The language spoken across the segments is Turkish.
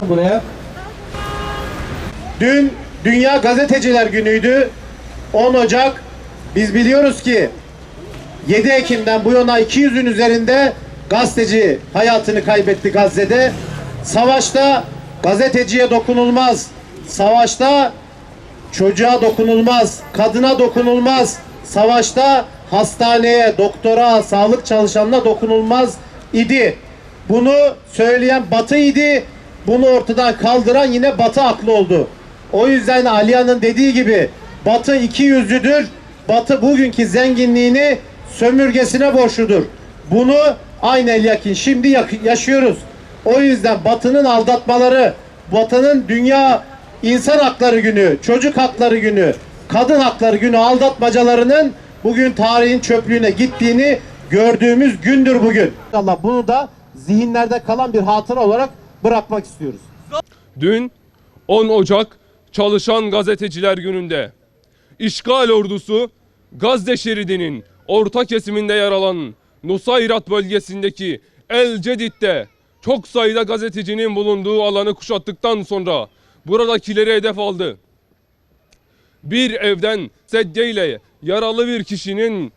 Buraya. Dün Dünya Gazeteciler Günü'ydü. 10 Ocak. Biz biliyoruz ki 7 Ekim'den bu yana 200'ün üzerinde gazeteci hayatını kaybetti Gazze'de. Savaşta gazeteciye dokunulmaz. Savaşta çocuğa dokunulmaz. Kadına dokunulmaz. Savaşta hastaneye, doktora, sağlık çalışanına dokunulmaz idi. Bunu söyleyen Batı idi. Bunu ortadan kaldıran yine Batı aklı oldu. O yüzden Aliye'nin dediği gibi Batı iki yüzlüdür. Batı bugünkü zenginliğini sömürgesine borçludur. Bunu aynı Elyakin şimdi yaşıyoruz. O yüzden Batı'nın aldatmaları, Batı'nın Dünya İnsan Hakları Günü, Çocuk Hakları Günü, Kadın Hakları Günü aldatmacalarının bugün tarihin çöplüğüne gittiğini gördüğümüz gündür bugün. Allah bunu da zihinlerde kalan bir hatıra olarak bırakmak istiyoruz. Dün 10 Ocak Çalışan Gazeteciler Günü'nde işgal ordusu Gazze şeridinin orta kesiminde yer alan Nusayrat bölgesindeki El Cedid'de çok sayıda gazetecinin bulunduğu alanı kuşattıktan sonra buradakileri hedef aldı. Bir evden sedyeyle yaralı bir kişinin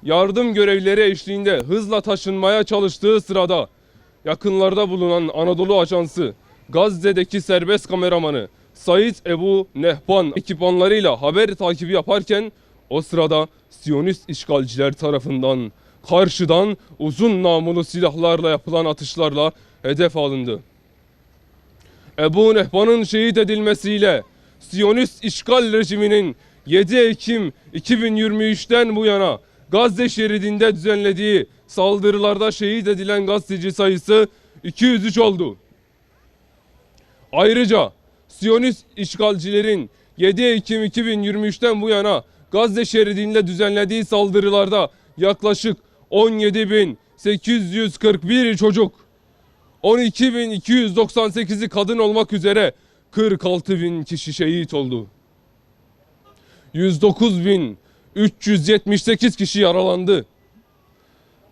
yardım görevlileri eşliğinde hızla taşınmaya çalıştığı sırada yakınlarda bulunan Anadolu Ajansı Gazze'deki serbest kameramanı Said Ebu Nehban ekipmanlarıyla haber takibi yaparken o sırada Siyonist işgalciler tarafından karşıdan uzun namlulu silahlarla yapılan atışlarla hedef alındı. Ebu Nehban'ın şehit edilmesiyle Siyonist işgal rejiminin 7 Ekim 2023'ten bu yana Gazze şeridinde düzenlediği saldırılarda şehit edilen gazeteci sayısı 203 oldu. Ayrıca Siyonist işgalcilerin 7 Ekim 2023'ten bu yana Gazze şeridinde düzenlediği saldırılarda yaklaşık 17.841 çocuk, 12.298'i kadın olmak üzere 46.000 kişi şehit oldu. 109.378 kişi yaralandı.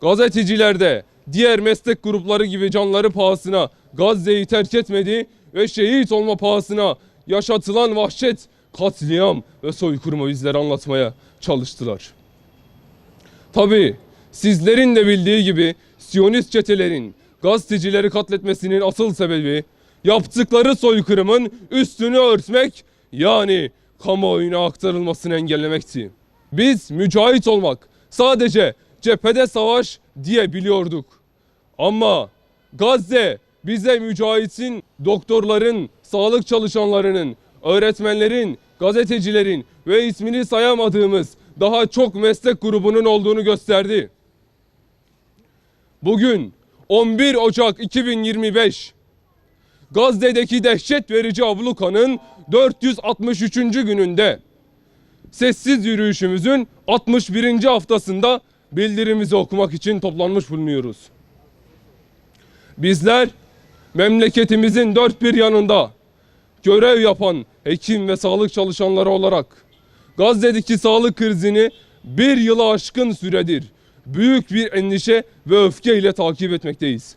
Gazeteciler de diğer meslek grupları gibi canları pahasına Gazze'yi terk etmedi ve şehit olma pahasına yaşatılan vahşet, katliam ve soykırımı bizlere anlatmaya çalıştılar. Tabii sizlerin de bildiği gibi Siyonist çetelerin gazetecileri katletmesinin asıl sebebi yaptıkları soykırımın üstünü örtmek, yani kamuoyuna aktarılmasını engellemekti. Biz mücahit olmak sadece cephede savaş diye biliyorduk. Ama Gazze bize mücahitin, doktorların, sağlık çalışanlarının, öğretmenlerin, gazetecilerin ve ismini sayamadığımız daha çok meslek grubunun olduğunu gösterdi. Bugün 11 Ocak 2025 Gazze'deki dehşet verici ablukanın 463. gününde sessiz yürüyüşümüzün 61. haftasında bildirimizi okumak için toplanmış bulunuyoruz. Bizler memleketimizin dört bir yanında görev yapan hekim ve sağlık çalışanları olarak Gazze'deki sağlık krizini bir yılı aşkın süredir büyük bir endişe ve öfke ile takip etmekteyiz.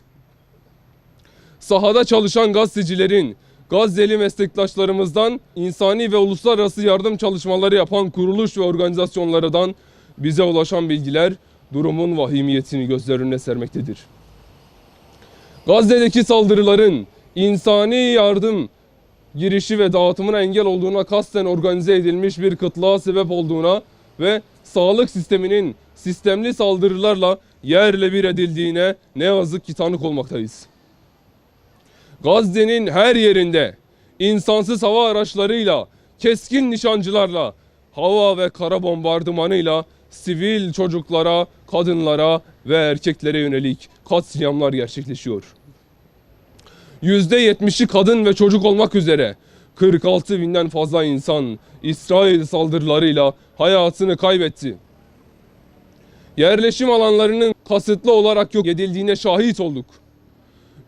Sahada çalışan gazetecilerin, Gazze'li meslektaşlarımızdan, insani ve uluslararası yardım çalışmaları yapan kuruluş ve organizasyonlardan bize ulaşan bilgiler durumun vahimiyetini gözler önüne sermektedir. Gazze'deki saldırıların insani yardım girişi ve dağıtımına engel olduğuna, kasten organize edilmiş bir kıtlığa sebep olduğuna ve sağlık sisteminin sistemli saldırılarla yerle bir edildiğine ne yazık ki tanık olmaktayız. Gazze'nin her yerinde insansız hava araçlarıyla, keskin nişancılarla, hava ve kara bombardımanıyla sivil çocuklara, kadınlara ve erkeklere yönelik katliamlar gerçekleşiyor. %70'i kadın ve çocuk olmak üzere 46 binden fazla insan İsrail saldırılarıyla hayatını kaybetti. Yerleşim alanlarının kasıtlı olarak yok edildiğine şahit olduk.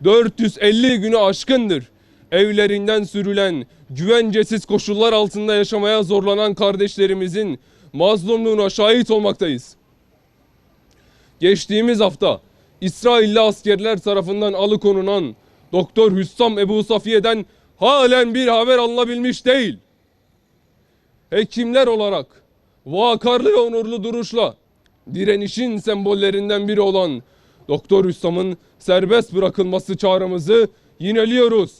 450 günü aşkındır evlerinden sürülen, güvencesiz koşullar altında yaşamaya zorlanan kardeşlerimizin mazlumluğuna şahit olmaktayız. Geçtiğimiz hafta İsrailli askerler tarafından alıkonulan Doktor Hüssam Ebu Safiye'den halen bir haber alınabilmiş değil. Hekimler olarak vakarlı ve onurlu duruşla direnişin sembollerinden biri olan Doktor Hüssam'ın serbest bırakılması çağrımızı yineliyoruz.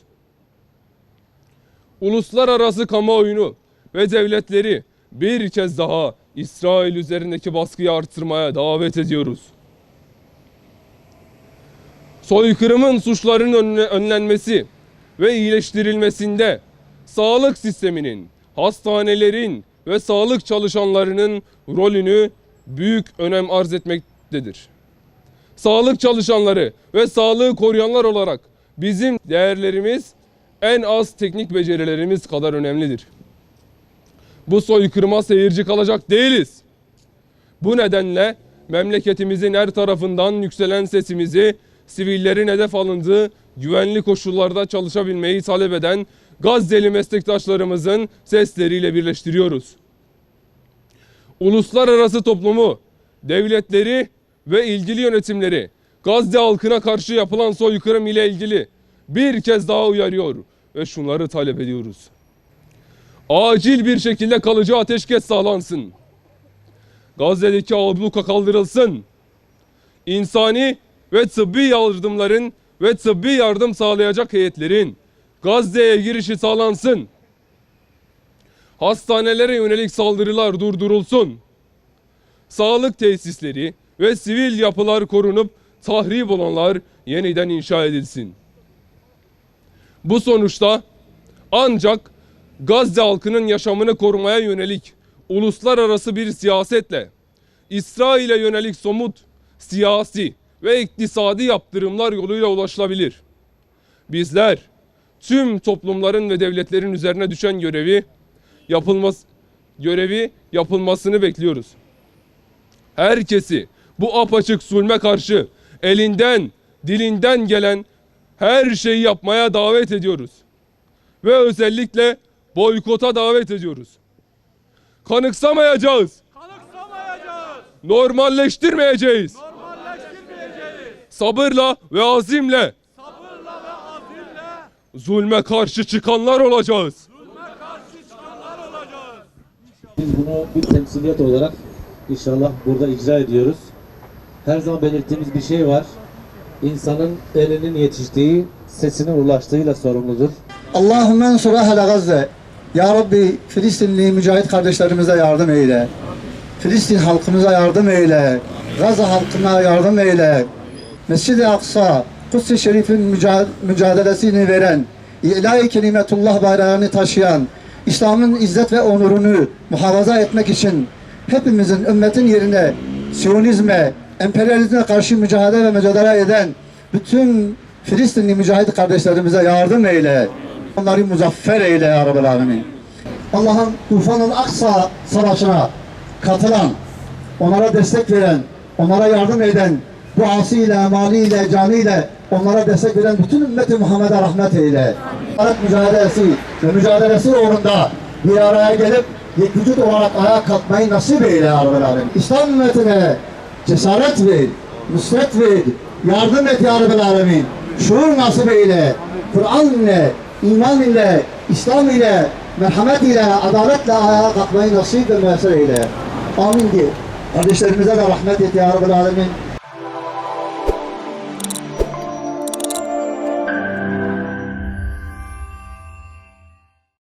Uluslararası kamuoyunu ve devletleri bir kez daha İsrail üzerindeki baskıyı artırmaya davet ediyoruz. Soykırımın suçlarının önlenmesi ve iyileştirilmesinde sağlık sisteminin, hastanelerin ve sağlık çalışanlarının rolünü büyük önem arz etmektedir. Sağlık çalışanları ve sağlığı koruyanlar olarak bizim değerlerimiz en az teknik becerilerimiz kadar önemlidir. Bu soykırıma seyirci kalacak değiliz. Bu nedenle memleketimizin her tarafından yükselen sesimizi sivillerin hedef alındığı güvenli koşullarda çalışabilmeyi talep eden Gazze'li meslektaşlarımızın sesleriyle birleştiriyoruz. Uluslararası toplumu, devletleri ve ilgili yönetimleri Gazze halkına karşı yapılan soykırım ile ilgili bir kez daha uyarıyor ve şunları talep ediyoruz. Acil bir şekilde kalıcı ateşkes sağlansın. Gazze'deki abluka kaldırılsın. İnsani ve tıbbi yardımların ve tıbbi yardım sağlayacak heyetlerin Gazze'ye girişi sağlansın. Hastanelere yönelik saldırılar durdurulsun. Sağlık tesisleri ve sivil yapılar korunup tahrip olanlar yeniden inşa edilsin. Bu sonuçta ancak Gazze halkının yaşamını korumaya yönelik uluslararası bir siyasetle İsrail'e yönelik somut siyasi ve iktisadi yaptırımlar yoluyla ulaşılabilir. Bizler tüm toplumların ve devletlerin üzerine düşen görevi yapılmasını bekliyoruz. Herkesi bu apaçık zulme karşı elinden, dilinden gelen her şeyi yapmaya davet ediyoruz. Ve özellikle boykota davet ediyoruz. Kanıksamayacağız. Normalleştirmeyeceğiz. Sabırla ve azimle zulme karşı çıkanlar olacağız. Biz bunu bir temsiliyet olarak inşallah burada icra ediyoruz. Her zaman belirttiğimiz bir şey var. İnsanın elinin yetiştiği, sesinin ulaştığıyla sorumludur. Allahümme ensur ehle Gazze. Ya Rabbi Filistinli mücahit kardeşlerimize yardım eyle. Filistin halkımıza yardım eyle. Gazze halkına yardım eyle. Mescid-i Aksa, Kuds-i Şerif'in mücadelesini veren, İlahi kelimetullah bayrağını taşıyan, İslam'ın izzet ve onurunu muhafaza etmek için hepimizin ümmetin yerine Siyonizme, emperyalizme karşı mücadele eden bütün Filistinli mücahit kardeşlerimize yardım eyle. Onları muzaffer eyle ya Rabbel Alemin. Allah'ın Tufan'ın Aksa savaşına katılan, onlara destek veren, onlara yardım eden, duasıyla, maliyle, canıyla onlara destek veren bütün ümmeti Muhammed'e rahmet eyle. Mücadelesi uğrunda bir araya gelip vücut olarak ayağa kalkmayı nasip eyle ya Rabbel Alemin. İslam ümmetine cesaret ver, nusret ver, yardım et ya Rabbel Alemin. Şuur nasip eyle, Kur'an ile, iman ile, İslam ile, merhamet ile, adaletle ayağa kalkmayı nasip ve müessir eyle. Amin diye. Kardeşlerimize de rahmet et ya Rabbel Alemin.